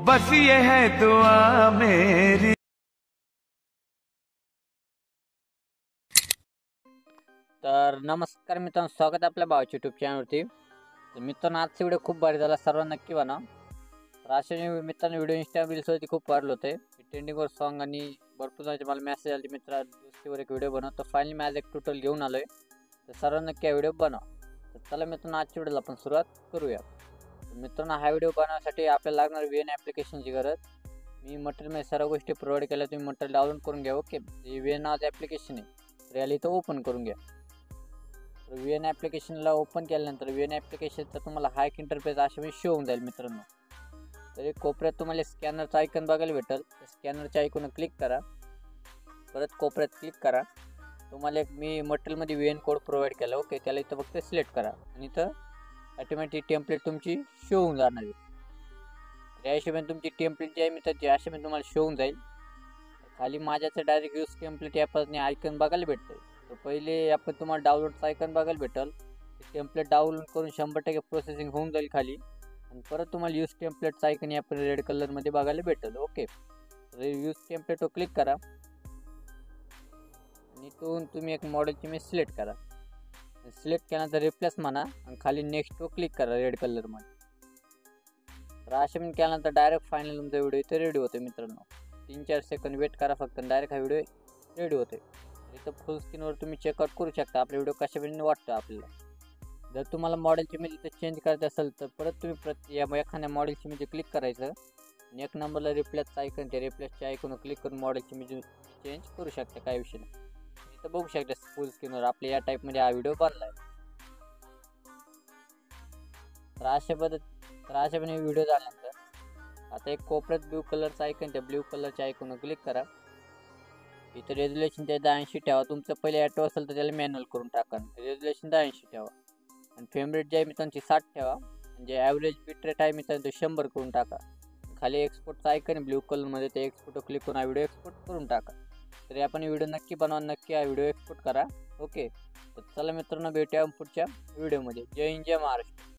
बस ये है दुआ मेरी। तर नमस्कार मित्रांनो, स्वागत आहे आपल्या भावाच्या यूट्यूब चॅनलवरती। तर मित्रांनो, आजचा व्हिडिओ खूप भारी झाला, सर्वांना नक्की बनवा। तर असे मित्रांनो व्हिडिओ इंस्टा रील्सवरती खूप व्हायरल होते, ट्रेंडिंगवर सॉन्ग आणि भरपूर जणांचे मला मेसेज आले, मित्रा दुसरीवर एक व्हिडिओ बनव। तर फायनली मी आज एक ट्युटोरियल घेऊन आलोय, तर सर्वांना नक्की हा व्हिडिओ बनवा। तर चला मित्रांनो, आजच्या व्हिडिओला आपण सुरुवात करूया। तर मित्रांनो, हा व्हिडिओ बनवण्यासाठी आपल्याला लागणार VN ॲप्लिकेशनची गरज। मी मटेरियलमध्ये सर्व गोष्टी प्रोव्हाइड केल्या, तुम्ही मटेरियल डाउनलोड करून घ्या। ओके, हे VN नावाचं ॲप्लिकेशन आहे, तर याला इथं ओपन करून घ्या। तर VN ॲप्लिकेशनला ओपन केल्यानंतर VN ॲप्लिकेशनचा तुम्हाला हा एक इंटरफेस अशा शो होऊन जाईल मित्रांनो। तर एक कोपऱ्यात तुम्हाला स्कॅनरचा आयकॉन बघायला भेटेल, स्कॅनरच्या आयकॉन क्लिक करा, परत कोपऱ्यात क्लिक करा। तुम्हाला एक मी मटेरियलमध्ये VN कोड प्रोव्हाइड केला, ओके, त्याला इथं फक्त सिलेक्ट करा आणि इथं ऑटोमॅटिक टेम्पलेट तुमची शो होऊन जाणार आहे। या हिशोबाने तुमची टेम्पलेट जी आहे मित्रांची अशामध्ये तुम्हाला शो होऊन जाईल। खाली माझ्याचं डायरेक्ट यूज टेम्पलेट ॲपने आयकॉन बघायला भेटतं। तर पहिले आपण तुम्हाला डाउनलोडचं आयकॉन बघायला भेटेल, टेम्पलेट डाउनलोड करून 100% प्रोसेसिंग होऊन जाईल खाली, आणि परत तुम्हाला यूज टेम्पलेटचं आयकॉन आपण रेड कलरमध्ये बघायला भेटेल। ओके, तर यूज टेम्पलेटवर क्लिक करा आणि इथून तुम्ही एक मॉडेलची इमेज सिलेक्ट करा। सिलेक्ट केल्यानंतर रिप्लेस म्हणा आणि खाली नेक्स्टवर क्लिक करा रेड कलरमध्ये। तर अशा मी केल्यानंतर डायरेक्ट फायनल तुमचा व्हिडिओ इथे रेडी होतो मित्रांनो। 3-4 सेकंद वेट करा फक्त, डायरेक्ट हा व्हिडिओ रेडी होते। इथं फुल स्क्रीनवर तुम्ही चेकआउट करू शकता आपला व्हिडिओ कशा पद्धतीने वाटतो आपल्याला। जर तुम्हाला मॉडेलची इमेज इथं चेंज करायचं असेल तर परत तुम्ही एखाद्या मॉडेलची इमेज क्लिक करायचं आणि एक नंबरला रिप्लेसचं आयकॉन, ते रिप्लेसच्या आयकॉन क्लिक करून मॉडेलची इमेज चेंज करू शकता, काही विषय नाही। इथं बघू शकता फुल स्क्रीनवर आपल्या या टाईपमध्ये हा व्हिडिओ बनला आहे। तर अशा पद्धतीने व्हिडिओ झाल्यानंतर आता एक कोपऱ्यात ब्ल्यू कलरचा आयकॉन, त्या ब्ल्यू कलरच्या आयकॉन क्लिक करा। इथं रेझोल्युशन त्याचं 80 ठेवा, तुमचं पहिले ॲटो असेल तर त्याला मॅन्युअल करून टाका, रेझोल्युशन 80 ठेवा। आणि फ्रेम रेट जे आहे मित्रांची 60 ठेवा, म्हणजे ॲव्हरेज बिट रेट आहे मित्रांनो 100 करून टाका। खाली एक्सपोर्टचा आयकॉन ब्ल्यू कलरमध्ये, ते एक्सपोर्टवर क्लिक करून हा व्हिडिओ एक्सपोर्ट करून टाका। तर आपण व्हिडिओ नक्की बनवा, नक्की हा व्हिडिओ एक्सपोर्ट करा। ओके, तर चला मित्रांनो, भेटूया पुढच्या व्हिडिओमध्ये। जय हिंद, जय महाराष्ट्र।